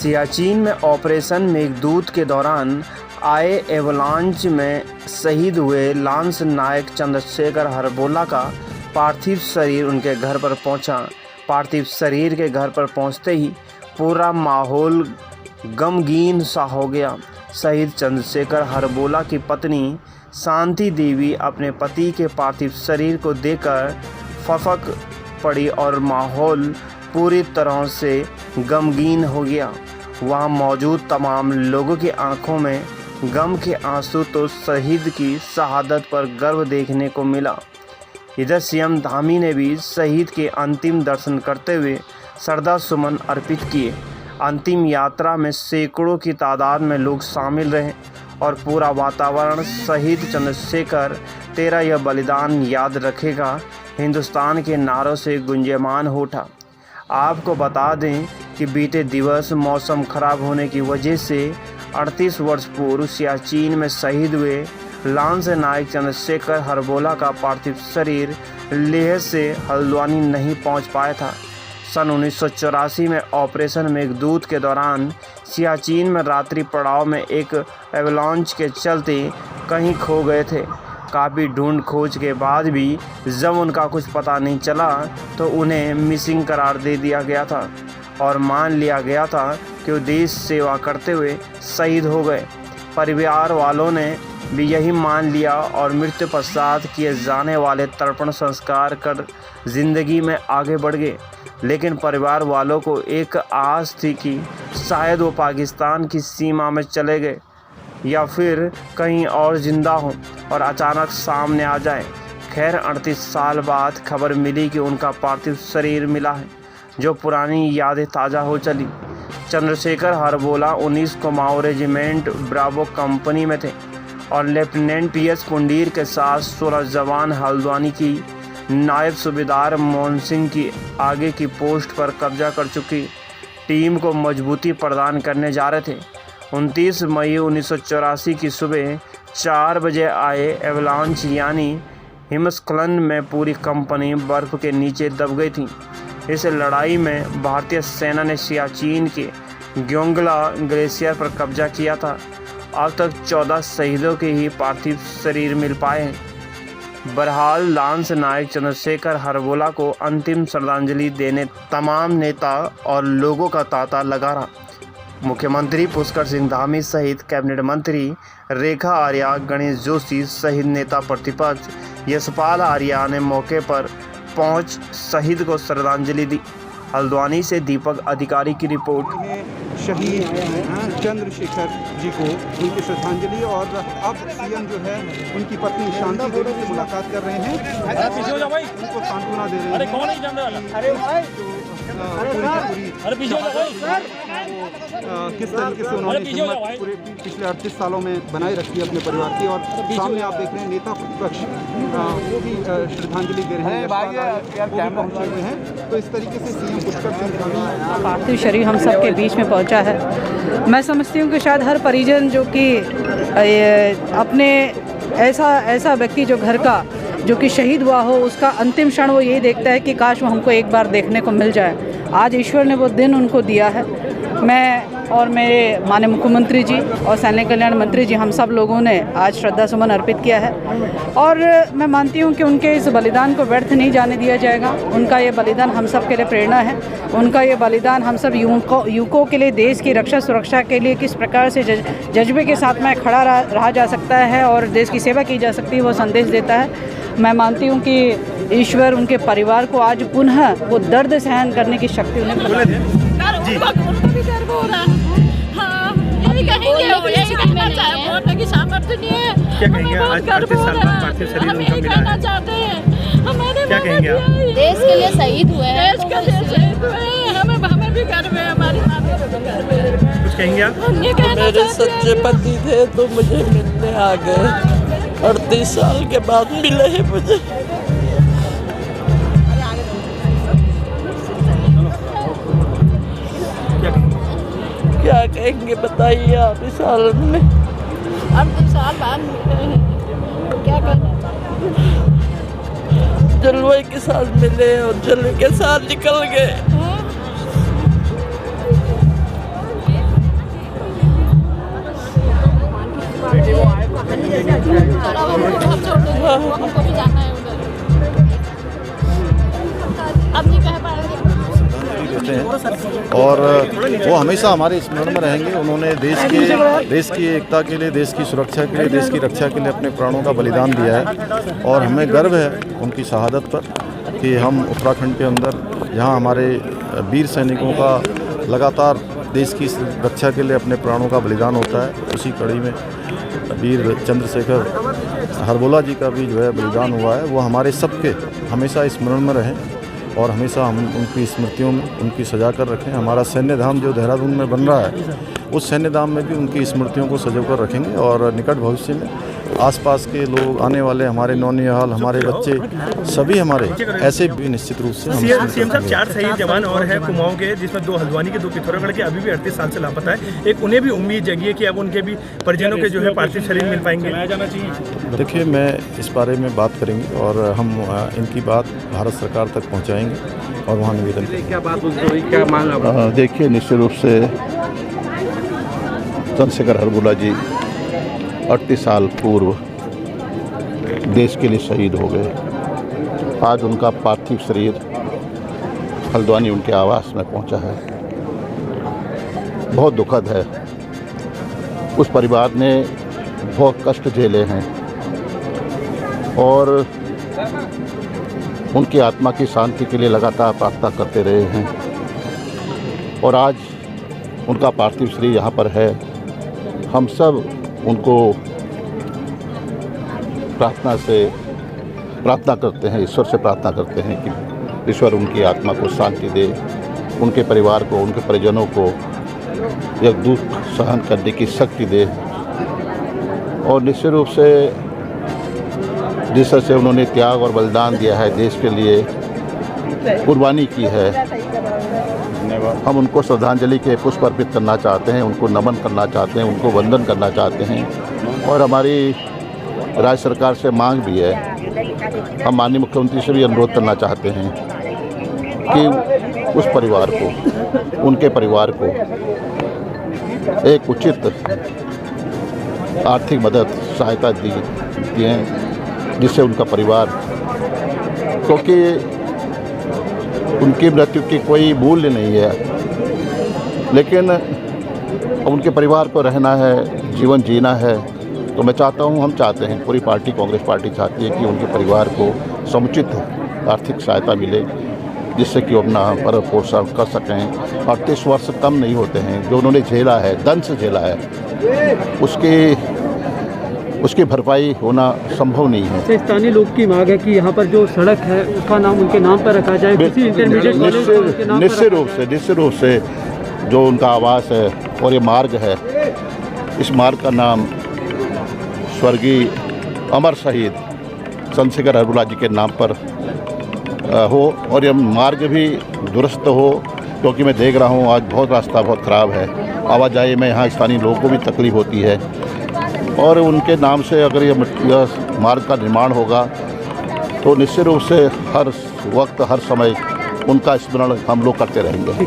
सियाचिन में ऑपरेशन मेघदूत के दौरान आए एवलांच में शहीद हुए लांस नायक चंद्रशेखर हरबोला का पार्थिव शरीर उनके घर पर पहुंचा। पार्थिव शरीर के घर पर पहुंचते ही पूरा माहौल गमगीन सा हो गया। शहीद चंद्रशेखर हरबोला की पत्नी शांति देवी अपने पति के पार्थिव शरीर को देखकर फफक पड़ी और माहौल पूरी तरह से गमगीन हो गया। वहाँ मौजूद तमाम लोगों की आंखों में गम के आंसू तो शहीद की शहादत पर गर्व देखने को मिला। इधर सीएम धामी ने भी शहीद के अंतिम दर्शन करते हुए श्रद्धा सुमन अर्पित किए। अंतिम यात्रा में सैकड़ों की तादाद में लोग शामिल रहे और पूरा वातावरण शहीद चंद्रशेखर तेरा यह बलिदान याद रखेगा हिंदुस्तान के नारों से गुंजयमान हो उठा। आपको बता दें कि बीते दिवस मौसम खराब होने की वजह से 38 वर्ष पूर्व सियाचिन में शहीद हुए लांस नायक चंद्रशेखर हरबोला का पार्थिव शरीर लेह से हल्द्वानी नहीं पहुंच पाया था। सन 1984 में ऑपरेशन मेघदूत के दौरान सियाचिन में रात्रि पड़ाव में एक एवलांच के चलते कहीं खो गए थे। काफ़ी ढूंढ खोज के बाद भी जब उनका कुछ पता नहीं चला तो उन्हें मिसिंग करार दे दिया गया था और मान लिया गया था कि वो देश सेवा करते हुए शहीद हो गए। परिवार वालों ने भी यही मान लिया और मृत्यु पश्चात किए जाने वाले तर्पण संस्कार कर जिंदगी में आगे बढ़ गए। लेकिन परिवार वालों को एक आस थी कि शायद वो पाकिस्तान की सीमा में चले गए या फिर कहीं और जिंदा हों और अचानक सामने आ जाएं। खैर 38 साल बाद खबर मिली कि उनका पार्थिव शरीर मिला है, जो पुरानी यादें ताज़ा हो चली। Chandrashekhar Harbola 19 Kumaon regiment Bravo company में थे और लेफ्टिनेंट पीएस पुंडीर के साथ 16 जवान हल्द्वानी की नायब सूबेदार मोहन सिंह की आगे की पोस्ट पर कब्जा कर चुकी टीम को मजबूती प्रदान करने जा रहे थे। 29 मई 1984 की सुबह 4 बजे आए एवलांच यानी हिमस्खलन में पूरी कंपनी बर्फ़ के नीचे दब गई थी। इस लड़ाई में भारतीय सेना ने सियाचिन के ग्योंगला ग्लेशियर पर कब्जा किया था। अब तक 14 शहीदों के ही पार्थिव शरीर मिल पाए हैं। बहरहाल लांस नायक चंद्रशेखर हरबोला को अंतिम श्रद्धांजलि देने तमाम नेता और लोगों का तांता लगा रहा। मुख्यमंत्री पुष्कर सिंह धामी सहित कैबिनेट मंत्री रेखा आर्या, गणेश जोशी सहित नेता प्रतिपक्ष यशपाल आर्या ने मौके पर पहुंच शहीद को श्रद्धांजलि दी। हल्द्वानी से दीपक अधिकारी की रिपोर्ट। शहीद चंद्रशेखर जी को उनकी श्रद्धांजलि और अब सीएम जो है उनकी पत्नी शांति देवी से मुलाकात कर रहे हैं, उनको सांत्वना दे रहे हैं। किस तरीके से उन्होंने हिम्मत पूरे पिछले 38 सालों में बनाए रखी है अपने परिवार की, और सामने आप देख रहे हैं नेता प्रतिपक्ष वो भी श्रद्धांजलि दे रहे हैं, पहुंचे हुए हैं। तो इस तरीके से सीएम पुष्कर सिंह धामी पार्थिव शरीर हम सब के बीच में पहुंचा है। मैं समझती हूँ कि शायद हर परिजन जो कि अपने ऐसा व्यक्ति जो घर का जो कि शहीद हुआ हो, उसका अंतिम क्षण वो यही देखता है कि काश वो हमको एक बार देखने को मिल जाए। आज ईश्वर ने वो दिन उनको दिया है। मैं और मेरे माननीय मुख्यमंत्री जी और सैनिक कल्याण मंत्री जी, हम सब लोगों ने आज श्रद्धा सुमन अर्पित किया है और मैं मानती हूँ कि उनके इस बलिदान को व्यर्थ नहीं जाने दिया जाएगा। उनका ये बलिदान हम सब के लिए प्रेरणा है। उनका ये बलिदान हम सब युवकों के लिए, देश की रक्षा सुरक्षा के लिए किस प्रकार से जज्बे के साथ में खड़ा रहा जा सकता है और देश की सेवा की जा सकती है, वो संदेश देता है। मैं मानती हूँ कि ईश्वर उनके परिवार को आज पुनः वो दर्द सहन करने की शक्ति उन्हें सामर्थ्य नहीं है। क्या कहेंगे आज 38 साल बाद पार्थिव शरीर उनका मिला है? चाहते हैं क्या कहेंगे आप? देश के लिए शहीद हुए हैं, देश के लिए शहीद हुए हैं। हमें भी गर्व है, हमारी माता को भी गर्व है। कुछ कहेंगे आप? मेरे सच्चे पति थे तो मुझे मिलने आ गए, 38 साल के बाद मिले हैं मुझे। क्या कहेंगे बताइए आप? इस साल में 38 साल बाद क्या करना, जलवे के साथ मिले और जलवे के साथ निकल गए। थोड़ा बहुत छोड़ देंगे, हमको भी जाना है उधर। अब नहीं कह पाएंगे। और वो हमेशा हमारे स्मरण में रहेंगे। उन्होंने देश की एकता के लिए, देश की सुरक्षा के लिए, देश की रक्षा के लिए अपने प्राणों का बलिदान दिया है। और हमें गर्व है उनकी शहादत पर कि हम उत्तराखंड के अंदर जहां हमारे वीर सैनिकों का लगातार देश की रक्षा के लिए अपने प्राणों का बलिदान होता है, उसी कड़ी में वीर चंद्रशेखर हरबोला जी का भी जो है बलिदान हुआ है। वो हमारे सबके हमेशा स्मरण में रहें और हमेशा हम उनकी स्मृतियों में उनकी सजा कर रखें। हमारा सैन्य धाम जो देहरादून में बन रहा है, उस सैन्य धाम में भी उनकी स्मृतियों को सजो कर रखेंगे। और निकट भविष्य में आसपास के लोग आने वाले, हमारे नौनिहाल, हमारे बच्चे, सभी हमारे ऐसे भी निश्चित रूप से सीएम साहब 4 शहीद जवान और हैं कुमाऊं के, जिसमें 2 हल्द्वानी के, 2 पिथौरागढ़ के, अभी भी 38 साल से लापता है। एक उन्हें भी उम्मीद जगी है कि अब उनके भी परिजनों के जो है पार्थिव शरीर मिल पाएंगे। देखिए, मैं इस बारे में बात करेंगे और हम इनकी बात भारत सरकार तक पहुंचाएंगे और वहाँ निवेदन करेंगे। क्या बात हुई, क्या मांग? देखिए, निश्चित रूप से चंद्रशेखर हरबोला जी 38 साल पूर्व देश के लिए शहीद हो गए। आज उनका पार्थिव शरीर हल्द्वानी उनके आवास में पहुंचा है। बहुत दुखद है। उस परिवार ने बहुत कष्ट झेले हैं और उनकी आत्मा की शांति के लिए लगातार प्रार्थना करते रहे हैं। और आज उनका पार्थिव शरीर यहाँ पर है। हम सब उनको प्रार्थना करते हैं, ईश्वर से प्रार्थना करते हैं कि ईश्वर उनकी आत्मा को शांति दे, उनके परिवार को, उनके परिजनों को यह दुख सहन करने की शक्ति दे। और निश्चित रूप से जिस तरह से उन्होंने त्याग और बलिदान दिया है, देश के लिए कुर्बानी की है, हम उनको श्रद्धांजलि के पुष्प अर्पित करना चाहते हैं, उनको नमन करना चाहते हैं, उनको वंदन करना चाहते हैं। और हमारी राज्य सरकार से मांग भी है, हम माननीय मुख्यमंत्री से भी अनुरोध करना चाहते हैं कि उस परिवार को, उनके परिवार को एक उचित आर्थिक मदद, सहायता दिए, जिससे उनका परिवार, क्योंकि उनकी मृत्यु की कोई मूल्य नहीं है, लेकिन उनके परिवार को रहना है, जीवन जीना है। तो मैं चाहता हूं, हम चाहते हैं, पूरी पार्टी, कांग्रेस पार्टी चाहती है कि उनके परिवार को समुचित आर्थिक सहायता मिले, जिससे कि वो अपना भरण पोषण कर सकें। 38 वर्ष कम नहीं होते हैं। जो उन्होंने झेला है, दंश झेला है, उसकी भरपाई होना संभव नहीं है। स्थानीय लोग की मांग है कि यहाँ पर जो सड़क है उसका नाम उनके नाम पर रखा जाए, किसी इंटरमीडिएट कॉलेज का उनके नाम पर निश्चित रूप से जो उनका आवास है और ये मार्ग है, इस मार्ग का नाम स्वर्गीय अमर शहीद चंद्रशेखर हरबोला जी के नाम पर हो और यह मार्ग भी दुरुस्त हो, क्योंकि मैं देख रहा हूँ आज बहुत रास्ता बहुत ख़राब है, आवाजाही में यहाँ स्थानीय लोगों को भी तकलीफ होती है। और उनके नाम से अगर यह मार्ग का निर्माण होगा तो निश्चित रूप से हर वक्त, हर समय उनका स्मरण हम लोग करते रहेंगे।